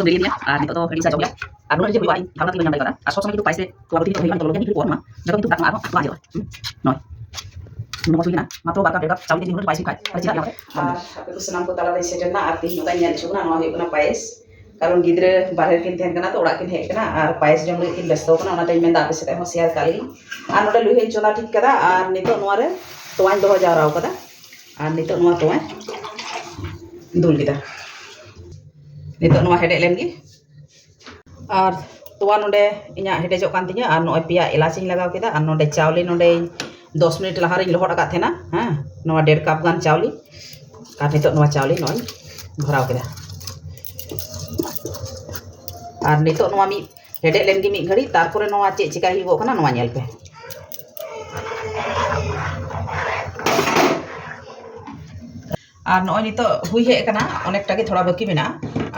beli ya, nito to ready sa job ya. Ano na je huiwa harap ti nyam dai kara. So sama itu paise to abti to huiwa to logi ni por ma. Jaga itu tak ma aja. Noi. Nuno mo suina, matro barka berka cawi ti nuno paise kai. Ari cina ya. Ape ko sanam ko tala dai setena arti nyota nyal chuna no huiwa na pais. Karon gidre bahar kin ten kana to orak kin hek kana ar pais jom kin besto kana ona time menda ape seta ho share kali. Ar noda luhe chona tik kada ar nito noa re toan doho jarao kada. Ar nito noa toan dul kita. Nito noa hedek len gi. Ar toa nonde inya hedejok kan tinya ar noe pia elachi lagaw kita ar nonde chawli nonde 10 minit lahare lohot akat thena ha noa 1.5 cup gan chawli ar nito noa chawli noi bharaw kita. Ar nito noa mi hedek len gi mi ghari tarpore noa che chika higo kana noa nyel pe. আর নয় নিতো হুই হে কানা অনেকটা কি থোড়া বাকি মেনা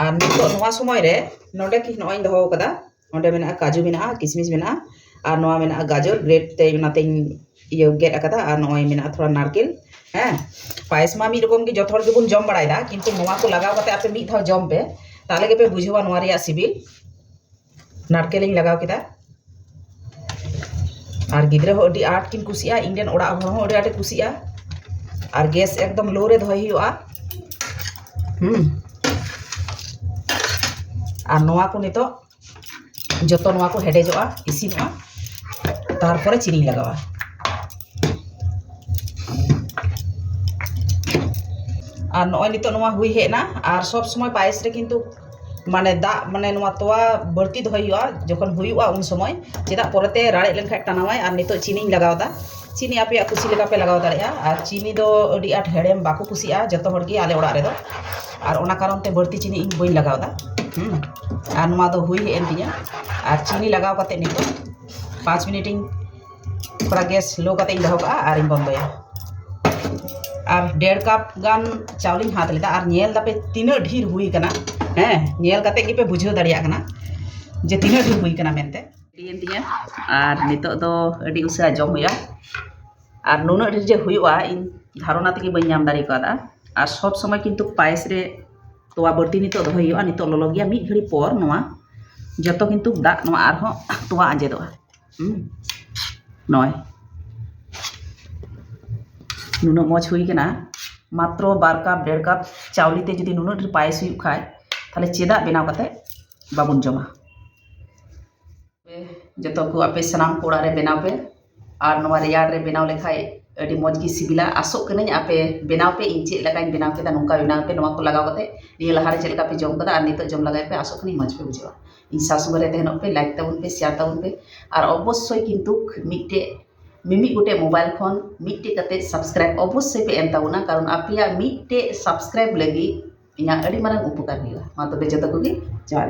আর নিতো নোয়া সময় রে নডে কি নয় দহো কাদা onde mena kaju mena kismis mena আর নোয়া mena গাজর গ্রেট তে নাতে ইয়ে গেট akada আর নয় mena থোড়া নারকেল হ্যাঁ পায়েস মা মি রকম কি যত হর গেবুন জম বাড়াই দা কিন্তু নোয়া কো লাগাও কাতে আপে মি ধাও জম পে তাহলে গে পে বুঝবা নোয়া রিয়া সিবিল নারকেল ইং লাগাও কিতা আর গিদ্রে হো ডি আট কিন কুসিয়া ইন্ডিয়ান ওড়া হো হো ডি আটে কুসিয়া আর গ্যাস একদম লো রে ধই হিউয়া আর নোয়া কো নিতো যত নোয়া কো হেডেজোয়া ইসিনোয়া তারপরে চিনি লাগাওয়া আর নয় নিতো নোয়া হুই হে না আর সব সময় পায়েস রে কিন্তু মানে দা মানে নোয়া তোয়া বর্তি ধই হিউয়া যখন হুইউয়া উন সময় চেদা পরেতে রাড়ে লেন খাই টানাওয়াই আর নিতো চিনি লাগাও दा চিনি আপে খুশি লেগা পে লাগাও দাড়িয়া আর চিনি দো আডি আট হেড়েম বাকু খুশিয়া যত হড় গি আলে ওড়া রে দো আর ওনা কারণ তে বর্তি চিনি ইং বই লাগাও दा আর নোয়া দো হুই হে এন্তিया আর চিনি লাগাও কাতে নিতো 5 মিনিট ইং थोड़ा गैस लो काते इं दहो का আর ইং বন্ধয়া আর 1.5 কাপ গান চাউলিং হাত লেদা আর নেল দাপে তিনা ঢির হুই কানা হ্যাঁ নেল কাতে গি পে বুঝাও দাড়িয়া কানা যে তিনা ঢির হুই কানা মেনতে এন্তিया আর নিতো দো আডি উসা জম হইয়া আর নুনো ঢির যে হুইয়া ইন ধারণা থেকে বই নাম দাড়ি কাদা আর সব সময় কিন্তু পায়েস রে তোয়া বর্তি নিতো দো হইয়া নিতো ললগিয়া মি ঘড়ি পর নোয়া যত কিন্তু দা নোয়া আর হো তোয়া আজে দোয়া নয় নুনো মজ হুই কেনা মাত্র 12 কাপ 1.5 কাপ চাউলিতে যদি নুনো ঢির পায়েস হুই খায় তাহলে চেদা বেনাও কাতে বাবুন জমা যত को आपे सनाम कोड़ा रे बेनाव पे और नवा रियार रे बेनाव लेखाय अडी मज गी सिबिला आसो कने आपे बेनाव पे इंचे लगाइन बेनाव के नोंका बेनाव पे नवा को लगाव कते निये लहारे चलका पे जम कदा और नितो जम लगाय पे आसो कने मज पे बुझवा इन सासुगरे तेहनो पे लाइक ताउन पे शेयर ताउन पे और अवश्य किंतु मिटे मिमी गोटे मोबाइल फोन मिटे कते सब्सक्राइब अवश्य पे एम ताउना कारण आपिया मिटे सब्सक्राइब लगी इना अडी मारंग उपकार हुआ मा तबे जतो को गी जवार